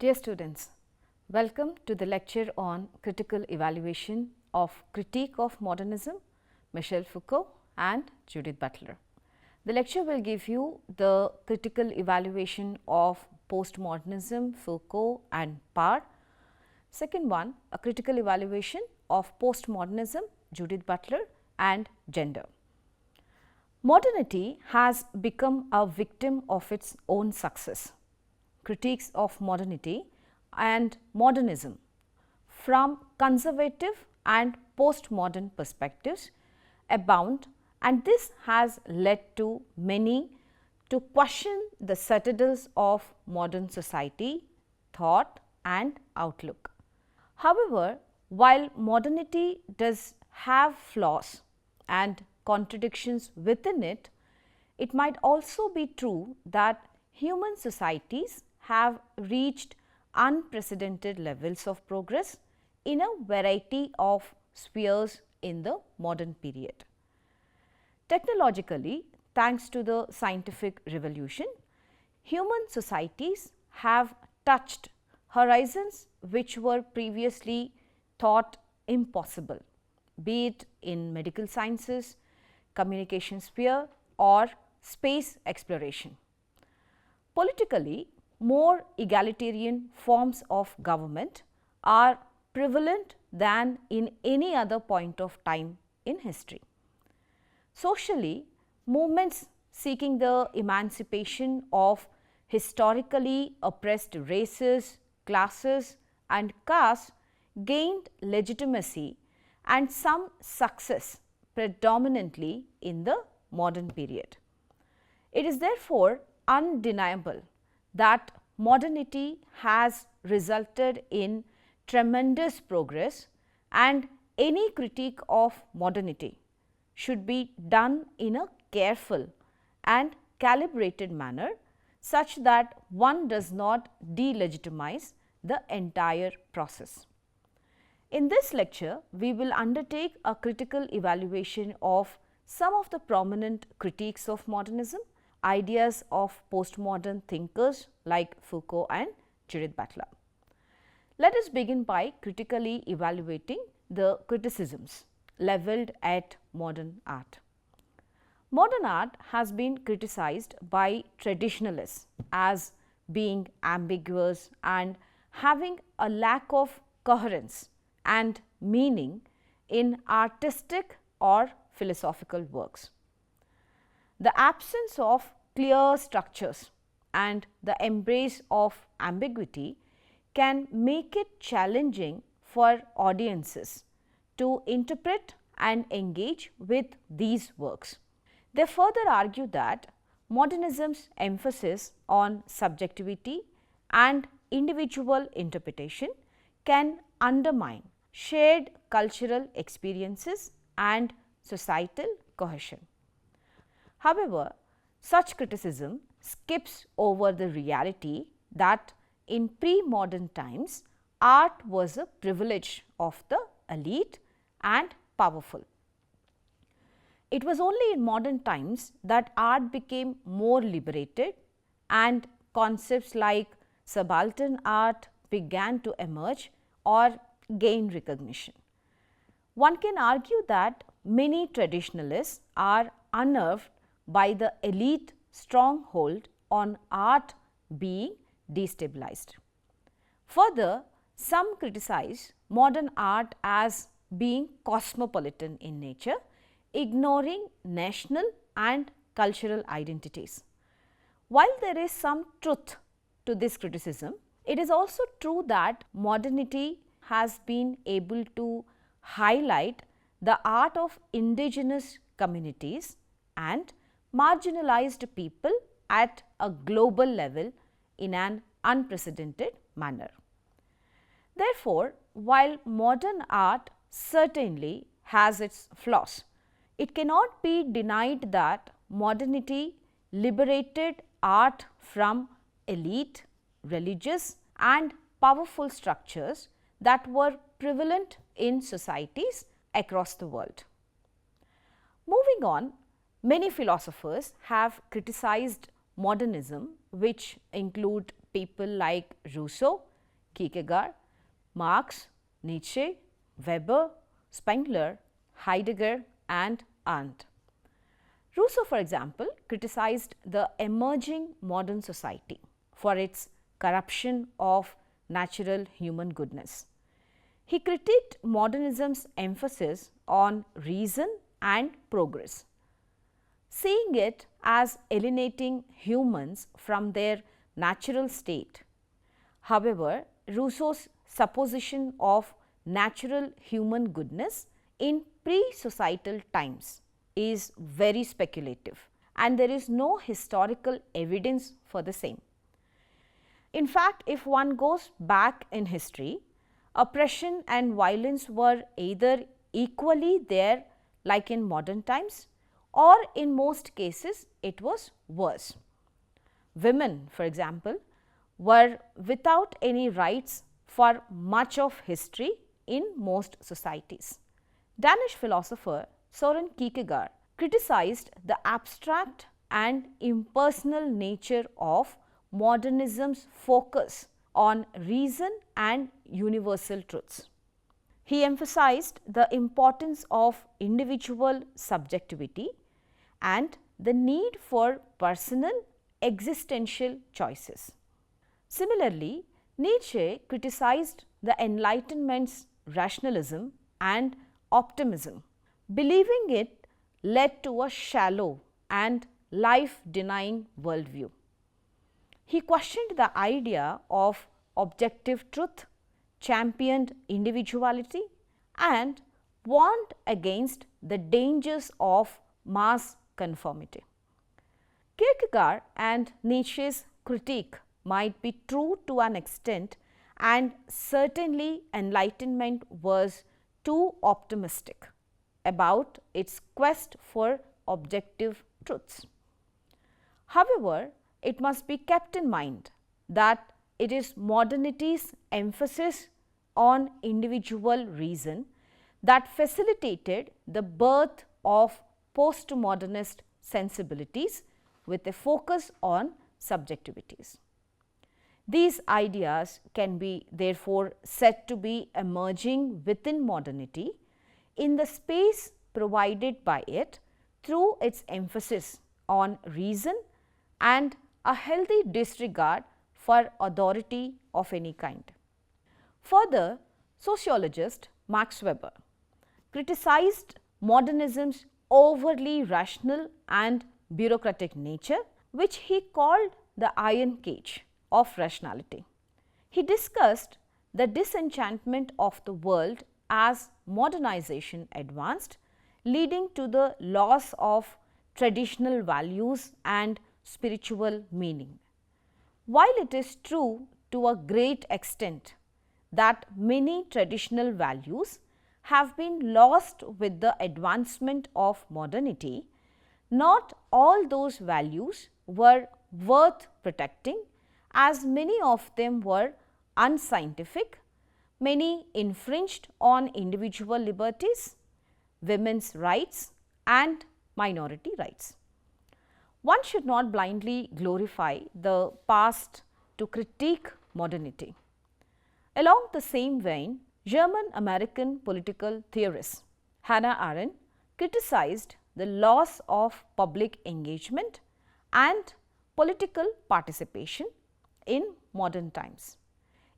Dear students, welcome to the lecture on critical evaluation of Critique of Modernism, Michel Foucault and Judith Butler. The lecture will give you the critical evaluation of postmodernism, Foucault and Parr. Second one, a critical evaluation of postmodernism, Judith Butler and gender. Modernity has become a victim of its own success. Critiques of modernity and modernism from conservative and postmodern perspectives abound, and this has led to many to question the citadels of modern society, thought and outlook. However, while modernity does have flaws and contradictions within it, it might also be true that human societies have reached unprecedented levels of progress in a variety of spheres in the modern period. Technologically, thanks to the scientific revolution, human societies have touched horizons which were previously thought impossible, be it in medical sciences, communication sphere or space exploration. Politically, more egalitarian forms of government are prevalent than in any other point of time in history. Socially, movements seeking the emancipation of historically oppressed races, classes and castes gained legitimacy and some success predominantly in the modern period. It is therefore undeniable that modernity has resulted in tremendous progress, and any critique of modernity should be done in a careful and calibrated manner such that one does not delegitimize the entire process. In this lecture, we will undertake a critical evaluation of some of the prominent critiques of modernism, ideas of postmodern thinkers like Foucault and Judith Butler. Let us begin by critically evaluating the criticisms levelled at modern art. Modern art has been criticized by traditionalists as being ambiguous and having a lack of coherence and meaning in artistic or philosophical works. The absence of clear structures and the embrace of ambiguity can make it challenging for audiences to interpret and engage with these works. They further argue that modernism's emphasis on subjectivity and individual interpretation can undermine shared cultural experiences and societal cohesion. However, such criticism skips over the reality that in pre-modern times, art was a privilege of the elite and powerful. It was only in modern times that art became more liberated and concepts like subaltern art began to emerge or gain recognition. One can argue that many traditionalists are unnerved by the elite stronghold on art being destabilized. Further, some criticize modern art as being cosmopolitan in nature, ignoring national and cultural identities. While there is some truth to this criticism, it is also true that modernity has been able to highlight the art of indigenous communities and marginalized people at a global level in an unprecedented manner. Therefore, while modern art certainly has its flaws, it cannot be denied that modernity liberated art from elite, religious and powerful structures that were prevalent in societies across the world. Moving on, many philosophers have criticized modernism, which include people like Rousseau, Kierkegaard, Marx, Nietzsche, Weber, Spengler, Heidegger and Arndt. Rousseau, for example, criticized the emerging modern society for its corruption of natural human goodness. He critiqued modernism's emphasis on reason and progress, seeing it as alienating humans from their natural state. However, Rousseau's supposition of natural human goodness in pre-societal times is very speculative and there is no historical evidence for the same. In fact, if one goes back in history, oppression and violence were either equally there like in modern times or in most cases it was worse. Women, for example, were without any rights for much of history in most societies. Danish philosopher Søren Kierkegaard criticized the abstract and impersonal nature of modernism's focus on reason and universal truths. He emphasized the importance of individual subjectivity and the need for personal existential choices. Similarly, Nietzsche criticized the Enlightenment's rationalism and optimism, believing it led to a shallow and life-denying worldview. He questioned the idea of objective truth, championed individuality, and warned against the dangers of mass conformity. Kierkegaard and Nietzsche's critique might be true to an extent, and certainly Enlightenment was too optimistic about its quest for objective truths. However, it must be kept in mind that it is modernity's emphasis on individual reason that facilitated the birth of postmodernist sensibilities with a focus on subjectivities. These ideas can be therefore said to be emerging within modernity in the space provided by it through its emphasis on reason and a healthy disregard for authority of any kind. Further, sociologist Max Weber criticized modernism's overly rational and bureaucratic nature, which he called the iron cage of rationality. He discussed the disenchantment of the world as modernization advanced, leading to the loss of traditional values and spiritual meaning. While it is true to a great extent that many traditional values have been lost with the advancement of modernity, not all those values were worth protecting, as many of them were unscientific, many infringed on individual liberties, women's rights and minority rights. One should not blindly glorify the past to critique modernity. Along the same vein, German American political theorist Hannah Arendt criticized the loss of public engagement and political participation in modern times.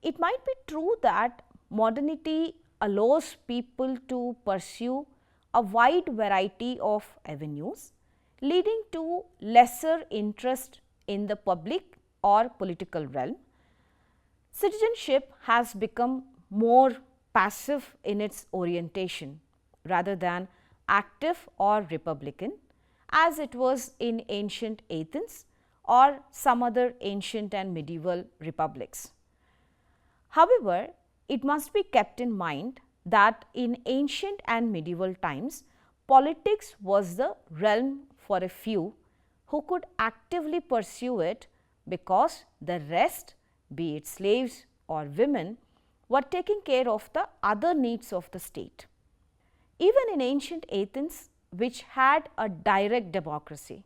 It might be true that modernity allows people to pursue a wide variety of avenues, leading to lesser interest in the public or political realm. Citizenship has become more passive in its orientation rather than active or republican, as it was in ancient Athens or some other ancient and medieval republics. However, it must be kept in mind that in ancient and medieval times, politics was the realm for a few who could actively pursue it because the rest, be it slaves or women, were taking care of the other needs of the state. Even in ancient Athens, which had a direct democracy,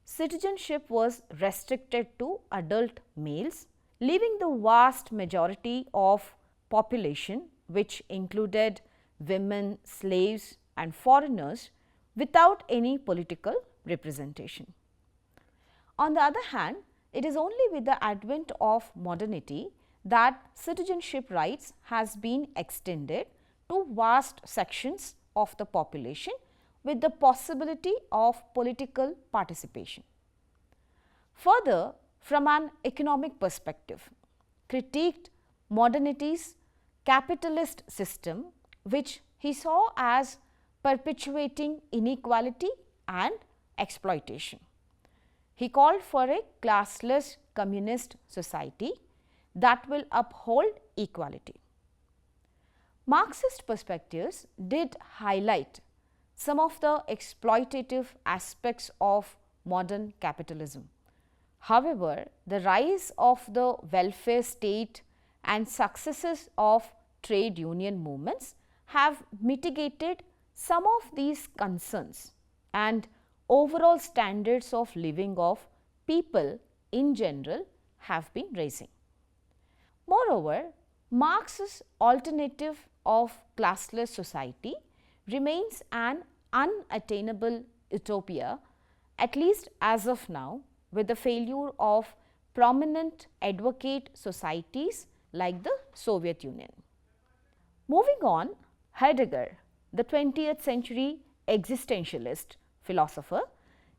citizenship was restricted to adult males, leaving the vast majority of population, which included women, slaves and foreigners, without any political representation. On the other hand, it is only with the advent of modernity that citizenship rights has been extended to vast sections of the population with the possibility of political participation. Further, from an economic perspective, critiqued modernity's capitalist system, which he saw as perpetuating inequality and exploitation. He called for a classless communist society that will uphold equality. Marxist perspectives did highlight some of the exploitative aspects of modern capitalism. However, the rise of the welfare state and successes of trade union movements have mitigated some of these concerns, and overall standards of living of people in general have been rising. Moreover, Marx's alternative of classless society remains an unattainable utopia, at least as of now, with the failure of prominent advocate societies like the Soviet Union. Moving on, Heidegger, the 20th century existentialist philosopher,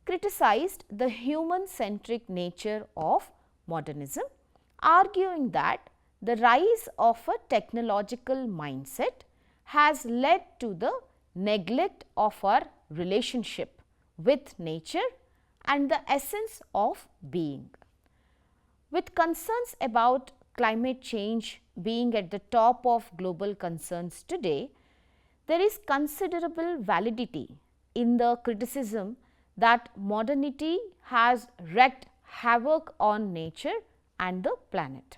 criticized the human-centric nature of modernism, arguing that the rise of a technological mindset has led to the neglect of our relationship with nature and the essence of being. With concerns about climate change being at the top of global concerns today, there is considerable validity in the criticism that modernity has wreaked havoc on nature and the planet.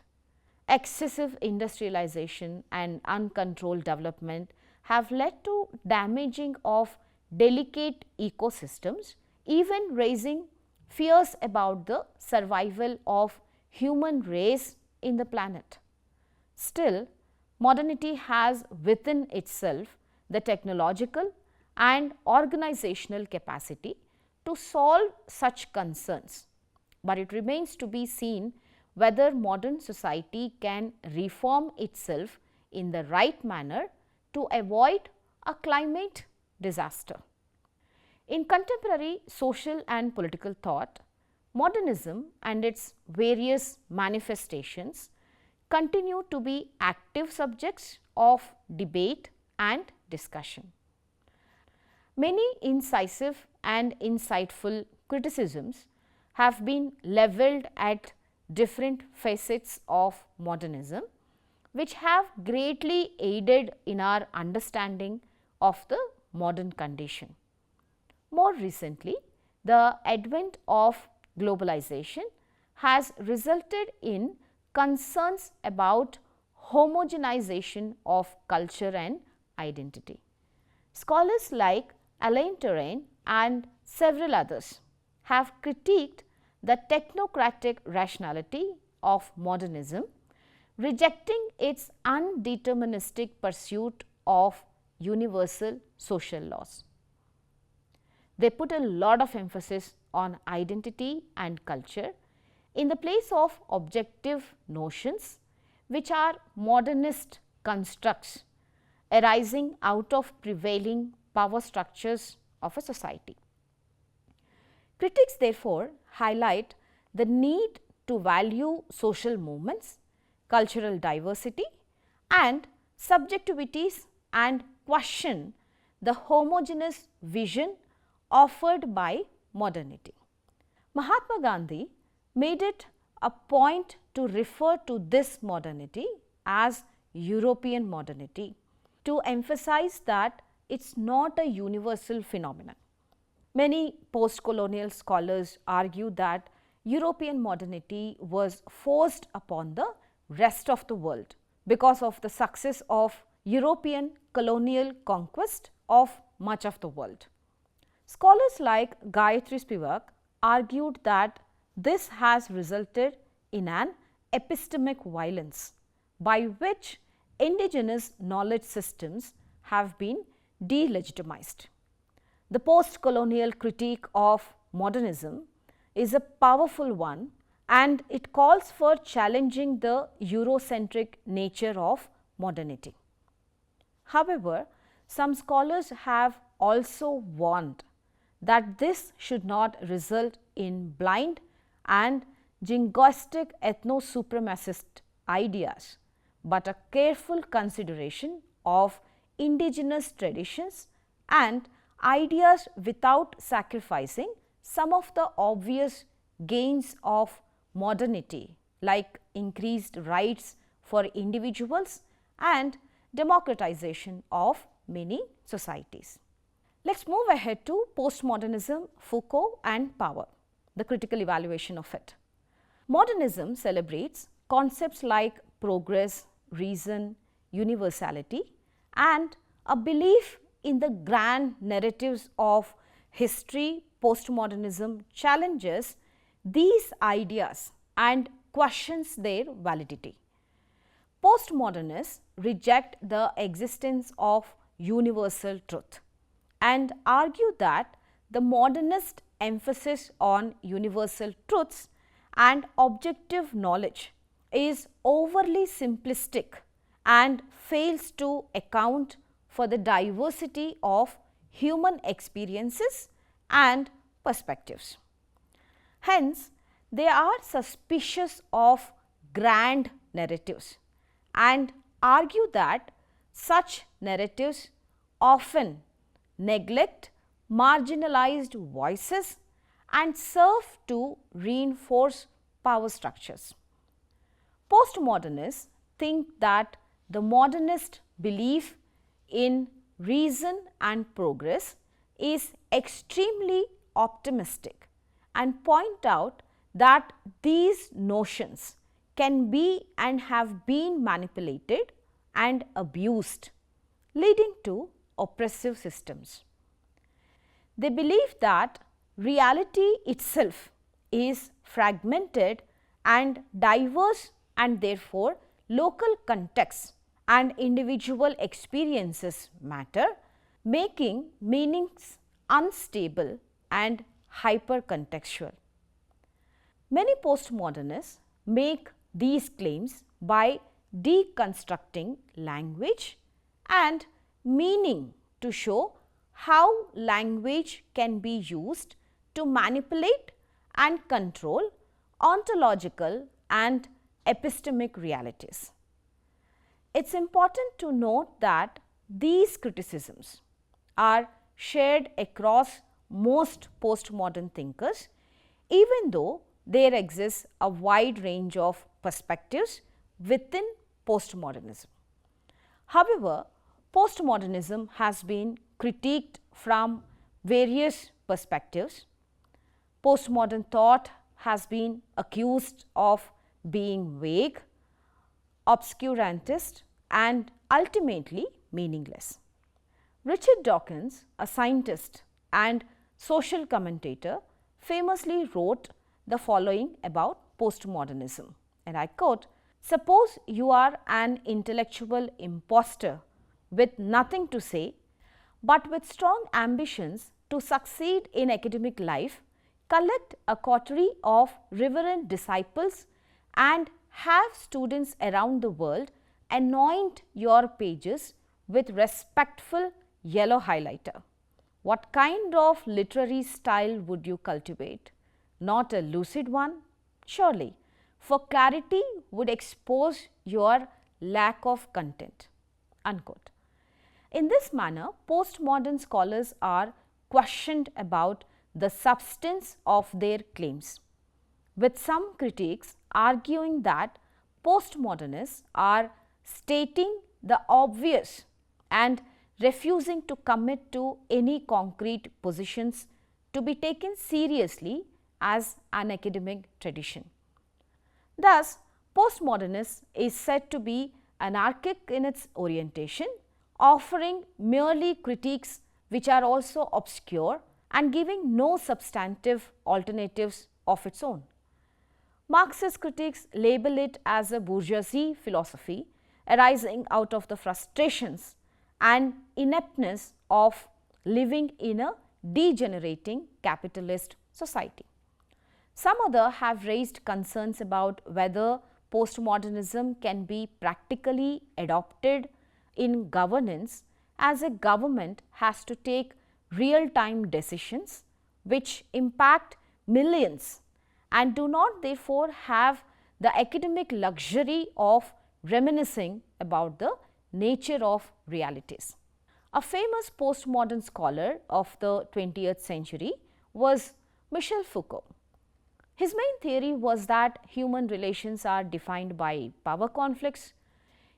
Excessive industrialization and uncontrolled development have led to damaging of delicate ecosystems, even raising fears about the survival of human race in the planet. Still, modernity has within itself the technological and organizational capacity to solve such concerns, but it remains to be seen whether modern society can reform itself in the right manner to avoid a climate disaster. In contemporary social and political thought, modernism and its various manifestations continue to be active subjects of debate and discussion. Many incisive and insightful criticisms have been levelled at different facets of modernism, which have greatly aided in our understanding of the modern condition. More recently, the advent of globalization has resulted in concerns about homogenization of culture and identity. Scholars like Alain Touraine and several others have critiqued the technocratic rationality of modernism, rejecting its undeterministic pursuit of universal social laws. They put a lot of emphasis on identity and culture in the place of objective notions, which are modernist constructs arising out of prevailing power structures of a society. Critics therefore highlight the need to value social movements, cultural diversity and subjectivities and question the homogeneous vision offered by modernity. Mahatma Gandhi made it a point to refer to this modernity as European modernity, to emphasize that it is not a universal phenomenon. Many post-colonial scholars argue that European modernity was forced upon the rest of the world because of the success of European colonial conquest of much of the world. Scholars like Gayatri Spivak argued that this has resulted in an epistemic violence by which indigenous knowledge systems have been delegitimized. The post-colonial critique of modernism is a powerful one, and it calls for challenging the Eurocentric nature of modernity. However, some scholars have also warned that this should not result in blind and jingoistic ethno-supremacist ideas, but a careful consideration of indigenous traditions and ideas without sacrificing some of the obvious gains of modernity, like increased rights for individuals and democratization of many societies. Let's move ahead to postmodernism, Foucault and power, the critical evaluation of it. Modernism celebrates concepts like progress, reason, universality, and a belief in the grand narratives of history. Postmodernism challenges these ideas and questions their validity. Postmodernists reject the existence of universal truth and argue that the modernist emphasis on universal truths and objective knowledge is overly simplistic and fails to account for the diversity of human experiences and perspectives. Hence, they are suspicious of grand narratives and argue that such narratives often neglect marginalized voices and serve to reinforce power structures. Postmodernists think that the modernist belief in reason and progress is extremely optimistic and point out that these notions can be and have been manipulated and abused, leading to oppressive systems. They believe that reality itself is fragmented and diverse, and therefore local contexts and individual experiences matter, making meanings unstable and hyper-contextual. Many postmodernists make these claims by deconstructing language and meaning to show how language can be used to manipulate and control ontological and epistemic realities. It's important to note that these criticisms are shared across most postmodern thinkers, even though there exists a wide range of perspectives within postmodernism. However, postmodernism has been critiqued from various perspectives. Postmodern thought has been accused of being vague, obscurantist, and ultimately meaningless. Richard Dawkins, a scientist and social commentator, famously wrote the following about postmodernism, and I quote, "Suppose you are an intellectual imposter with nothing to say, but with strong ambitions to succeed in academic life, collect a coterie of reverend disciples and have students around the world anoint your pages with respectful yellow highlighter. What kind of literary style would you cultivate? Not a lucid one? Surely, for clarity would expose your lack of content." Unquote. In this manner, postmodern scholars are questioned about the substance of their claims, with some critics arguing that postmodernists are stating the obvious and refusing to commit to any concrete positions to be taken seriously as an academic tradition. Thus, postmodernism is said to be anarchic in its orientation, offering merely critiques which are also obscure and giving no substantive alternatives of its own. Marxist critics label it as a bourgeoisie philosophy arising out of the frustrations and ineptness of living in a degenerating capitalist society. Some others have raised concerns about whether postmodernism can be practically adopted in governance, as a government has to take real-time decisions which impact millions and do not therefore have the academic luxury of reminiscing about the nature of realities. A famous postmodern scholar of the 20th century was Michel Foucault. His main theory was that human relations are defined by power conflicts.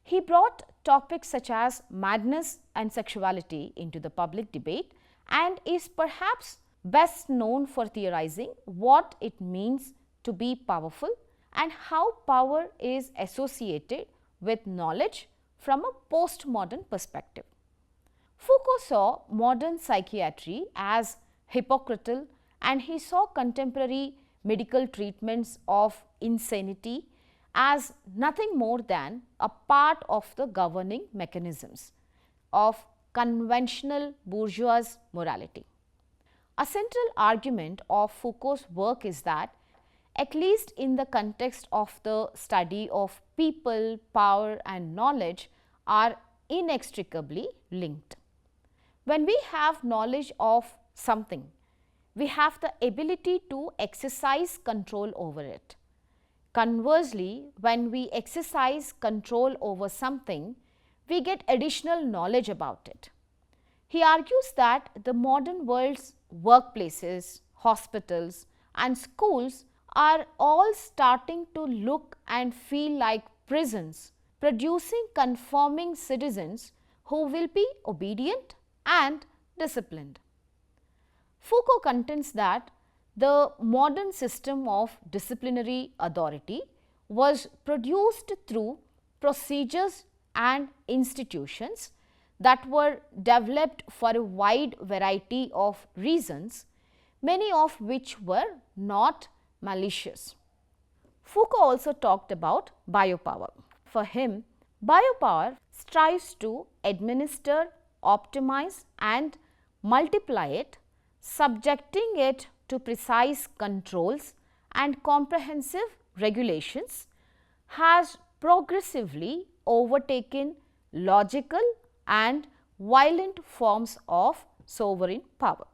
He brought topics such as madness and sexuality into the public debate and is perhaps best known for theorizing what it means to be powerful and how power is associated with knowledge from a postmodern perspective. Foucault saw modern psychiatry as hypocritical and he saw contemporary medical treatments of insanity as nothing more than a part of the governing mechanisms of conventional bourgeois morality. A central argument of Foucault's work is that, at least in the context of the study of people, power and knowledge, are inextricably linked. When we have knowledge of something, we have the ability to exercise control over it. Conversely, when we exercise control over something, we get additional knowledge about it. He argues that the modern world's workplaces, hospitals and schools are all starting to look and feel like prisons, producing conforming citizens who will be obedient and disciplined. Foucault contends that the modern system of disciplinary authority was produced through procedures and institutions that were developed for a wide variety of reasons, many of which were not malicious. Foucault also talked about biopower. For him, biopower strives to administer, optimize and multiply it, subjecting it to precise controls and comprehensive regulations, has progressively overtaken logical and violent forms of sovereign power.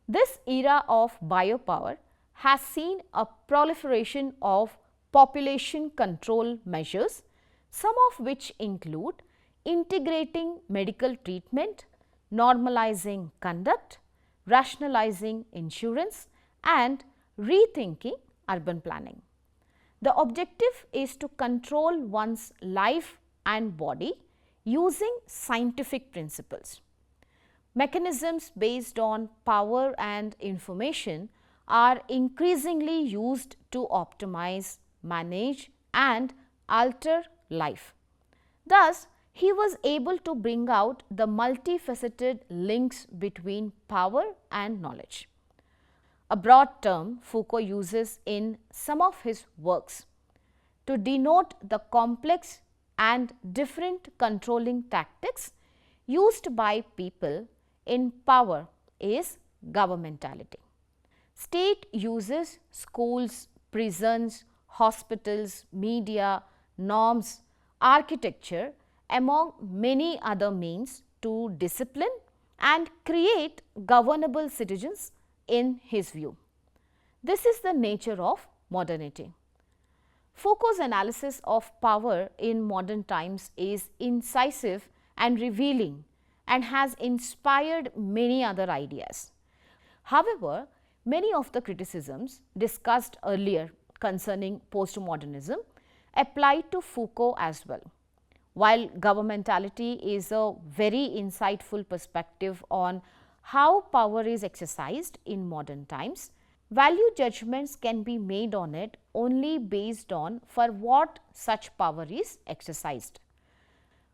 This era of biopower has seen a proliferation of population control measures, some of which include integrating medical treatment, normalizing conduct, rationalizing insurance and rethinking urban planning. The objective is to control one's life and body using scientific principles. Mechanisms based on power and information are increasingly used to optimize, manage and alter life. Thus, he was able to bring out the multifaceted links between power and knowledge. A broad term Foucault uses in some of his works to denote the complex and different controlling tactics used by people in power is governmentality. State uses schools, prisons, hospitals, media, norms, architecture among many other means to discipline and create governable citizens in his view. This is the nature of modernity. Foucault's analysis of power in modern times is incisive and revealing and has inspired many other ideas. However, many of the criticisms discussed earlier concerning postmodernism apply to Foucault as well. While governmentality is a very insightful perspective on how power is exercised in modern times, value judgments can be made on it only based on for what such power is exercised.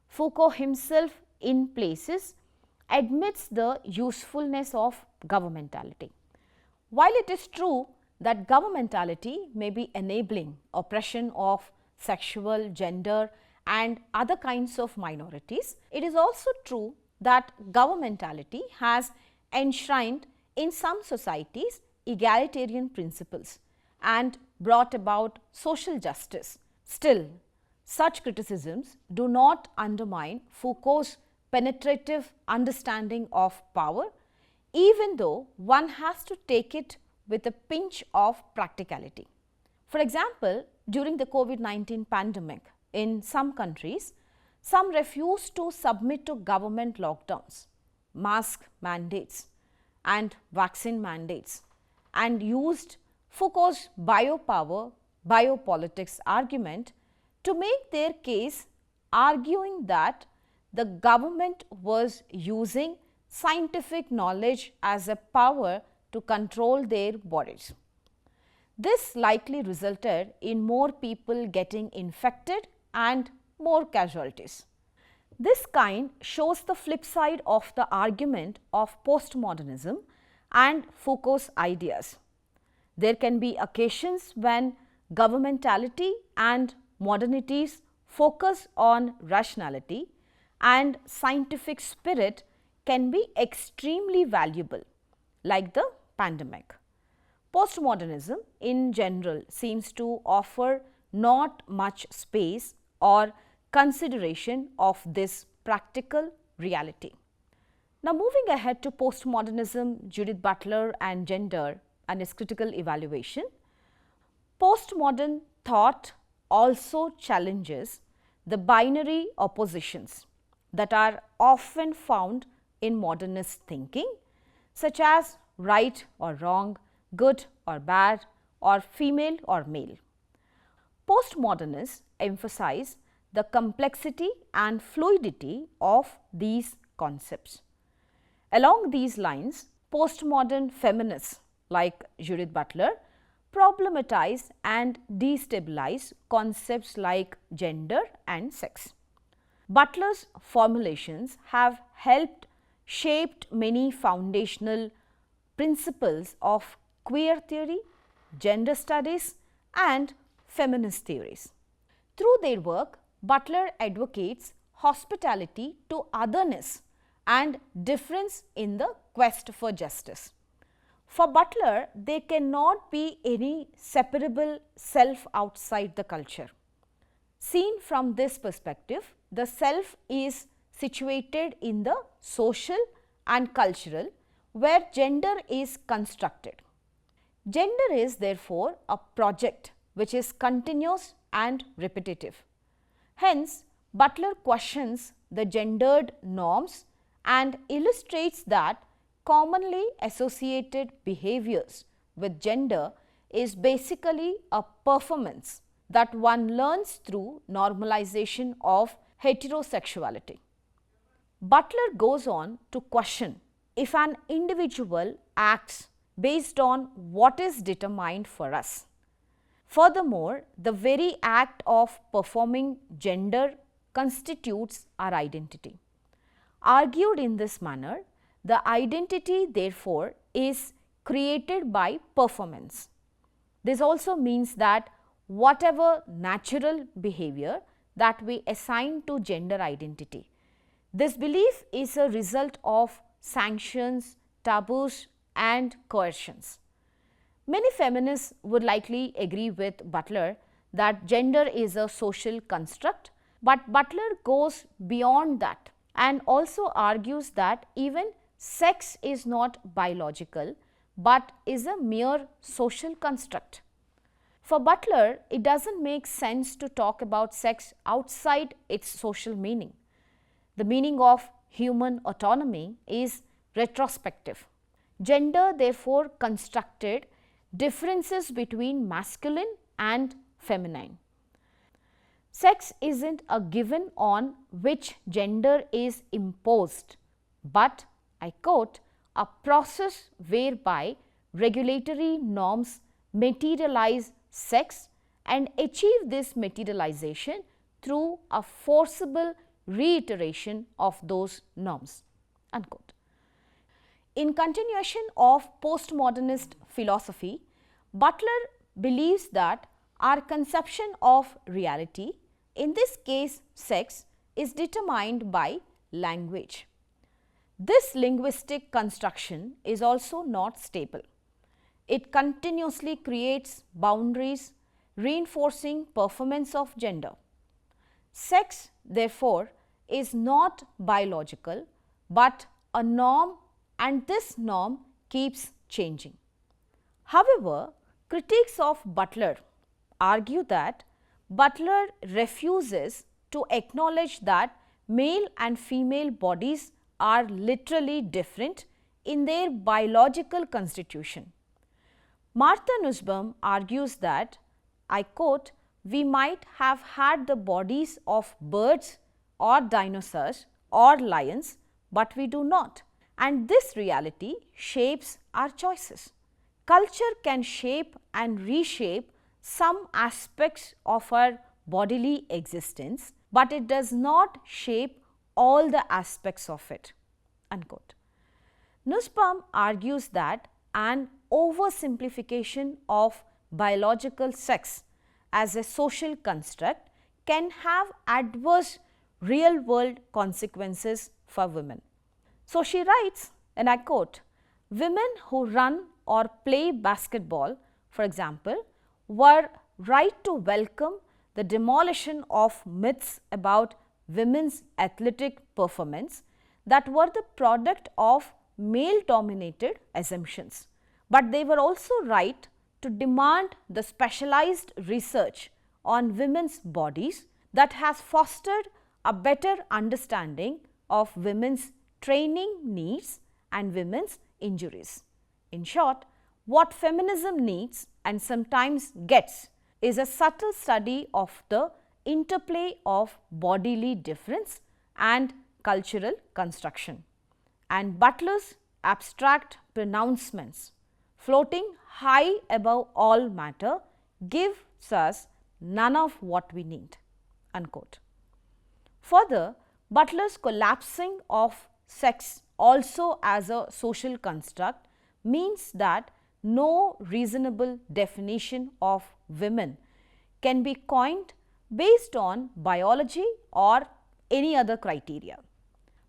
Foucault himself in places admits the usefulness of governmentality. While it is true that governmentality may be enabling oppression of sexual, gender and other kinds of minorities, it is also true that governmentality has enshrined in some societies egalitarian principles and brought about social justice. Still, such criticisms do not undermine Foucault's penetrative understanding of power, even though one has to take it with a pinch of practicality. For example, during the COVID-19 pandemic, in some countries, some refused to submit to government lockdowns, mask mandates and vaccine mandates, and used Foucault's biopower, biopolitics argument to make their case, arguing that the government was using scientific knowledge as a power to control their bodies. This likely resulted in more people getting infected and more casualties. This kind shows the flip side of the argument of postmodernism and Foucault's ideas. There can be occasions when governmentality and modernities focus on rationality, and scientific spirit can be extremely valuable, like the pandemic. Postmodernism in general seems to offer not much space or consideration of this practical reality. Now, moving ahead to postmodernism, Judith Butler and gender and its critical evaluation. Postmodern thought also challenges the binary oppositions that are often found in modernist thinking, such as right or wrong, good or bad, or female or male. Postmodernists emphasize the complexity and fluidity of these concepts. Along these lines, postmodern feminists like Judith Butler problematize and destabilize concepts like gender and sex. Butler's formulations have helped shape many foundational principles of queer theory, gender studies and feminist theories. Through their work, Butler advocates hospitality to otherness and difference in the quest for justice. For Butler, there cannot be any separable self outside the culture. Seen from this perspective, the self is situated in the social and cultural, where gender is constructed. Gender is therefore a project which is continuous and repetitive. Hence, Butler questions the gendered norms and illustrates that commonly associated behaviors with gender is basically a performance that one learns through normalization of heterosexuality. Butler goes on to question if an individual acts based on what is determined for us. Furthermore, the very act of performing gender constitutes our identity. Argued in this manner, the identity therefore is created by performance. This also means that whatever natural behavior that we assign to gender identity, this belief is a result of sanctions, taboos and coercions. Many feminists would likely agree with Butler that gender is a social construct, but Butler goes beyond that and also argues that even sex is not biological but is a mere social construct. For Butler, it doesn't make sense to talk about sex outside its social meaning. The meaning of human autonomy is retrospective. Gender therefore constructed differences between masculine and feminine. Sex isn't a given on which gender is imposed, but, I quote, a process whereby regulatory norms materialize sex and achieve this materialization through a forcible reiteration of those norms, unquote. In continuation of postmodernist philosophy, Butler believes that our conception of reality, in this case sex, is determined by language. This linguistic construction is also not stable. It continuously creates boundaries, reinforcing performance of gender. Sex, therefore, is not biological but a norm, and this norm keeps changing. However, critics of Butler argue that Butler refuses to acknowledge that male and female bodies are literally different in their biological constitution. Martha Nussbaum argues that, I quote, "We might have had the bodies of birds or dinosaurs or lions, but we do not, and this reality shapes our choices." Culture can shape and reshape some aspects of our bodily existence, but it does not shape all the aspects of it. Unquote. Nussbaum argues that an oversimplification of biological sex as a social construct can have adverse real-world consequences for women. So she writes, and I quote, "Women who run or play basketball, for example, were right to welcome the demolition of myths about women's athletic performance that were the product of male-dominated assumptions. But they were also right to demand the specialized research on women's bodies that has fostered a better understanding of women's training needs and women's injuries." In short, what feminism needs and sometimes gets is a subtle study of the interplay of bodily difference and cultural construction. And Butler's abstract pronouncements, floating high above all matter, gives us none of what we need. Unquote. Further, Butler's collapsing of sex also as a social construct means that no reasonable definition of women can be coined based on biology or any other criteria.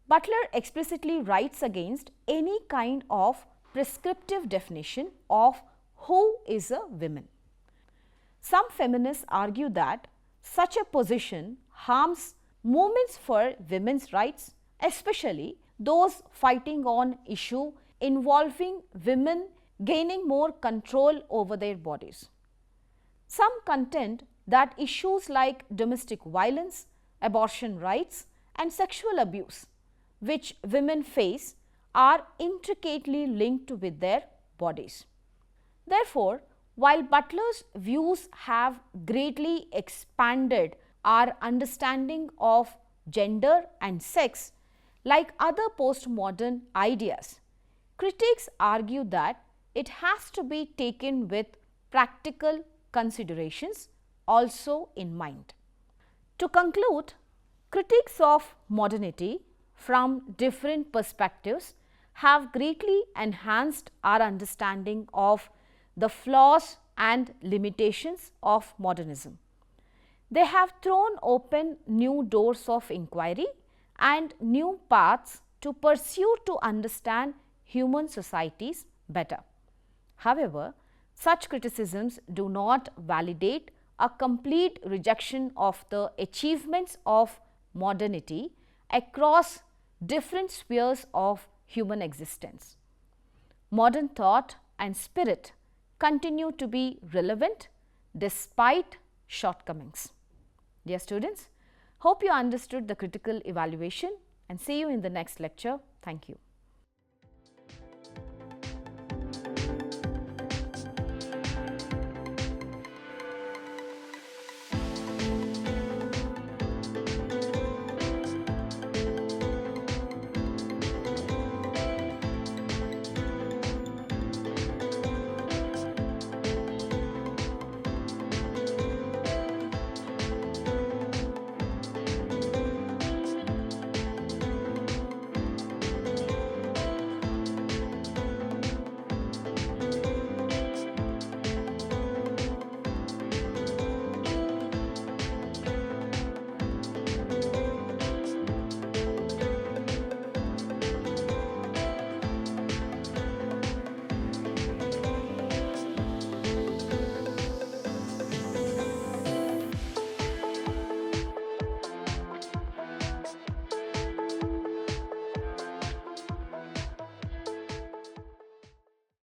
Butler explicitly writes against any kind of prescriptive definition of who is a woman. Some feminists argue that such a position harms movements for women's rights, especially those fighting on issues involving women gaining more control over their bodies. Some contend that issues like domestic violence, abortion rights, and sexual abuse, which women face, are intricately linked with their bodies. Therefore, while Butler's views have greatly expanded our understanding of gender and sex, like other postmodern ideas, critics argue that it has to be taken with practical considerations also in mind. To conclude, critics of modernity from different perspectives have greatly enhanced our understanding of the flaws and limitations of modernism. They have thrown open new doors of inquiry and new paths to pursue to understand human societies better. However, such criticisms do not validate a complete rejection of the achievements of modernity across different spheres of human existence. Modern thought and spirit continue to be relevant despite shortcomings. Dear students, hope you understood the critical evaluation and see you in the next lecture. Thank you.